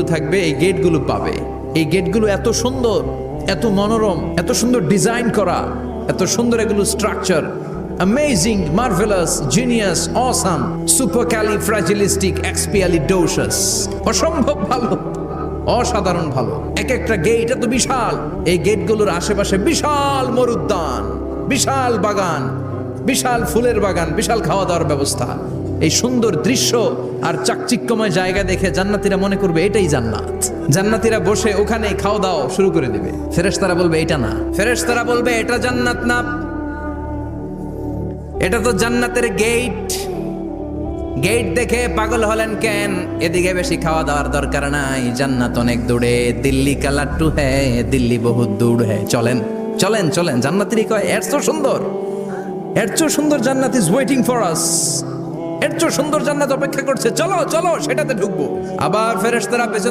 থাকবে, এই গেটগুলো পাবে। এই গেটগুলো এত সুন্দর, এত মনোরম, এত সুন্দর ডিজাইন করা, এত সুন্দর এগুলো structure, amazing, marvellous, genius, awesome, supercalifragilisticexpialidocious, অসম্ভব ভালো, অসাধারণ ভালো। এক একটা গেট এত বিশাল। এই গেটগুলোর আশেপাশে বিশাল মরুদ্যান, বিশাল বাগান, বিশাল ফুলের বাগান, বিশাল খাওয়া দাওয়ার ব্যবস্থা। এই সুন্দর দৃশ্য আর চাকচিক্যময় জায়গা দেখে জান্নাতীরা মনে করবে এটাই জান্নাত। জান্নাতীরা বসে ওখানে খাওয়া দাওয়া শুরু করে দিবে। ফেরেশতারা বলবে এটা না, ফেরেশতারা বলবে এটা জান্নাত না, এটা তো জান্নাতের গেট। গেট দেখে পাগল হলেন কেন? এদিকে বেশি খাওয়া দাওয়ার দরকার নাই, জান্নাত অনেক দূরে। দিল্লি কা লাট্টু হ্যায়, দিল্লি বহুত দূর হ্যায়। চলেন চলেন চলেন। জান্নাতীরা কয় এর চেয়ে সুন্দর, এর চেয়ে সুন্দর জান্নাত ইজ ওয়েটিং ফর আস, এর চেয়ে সুন্দর জান্নাত অপেক্ষা করছে, চলো চলো সেটাতে ঢুকবো। আবার ফেরেশতারা পেছন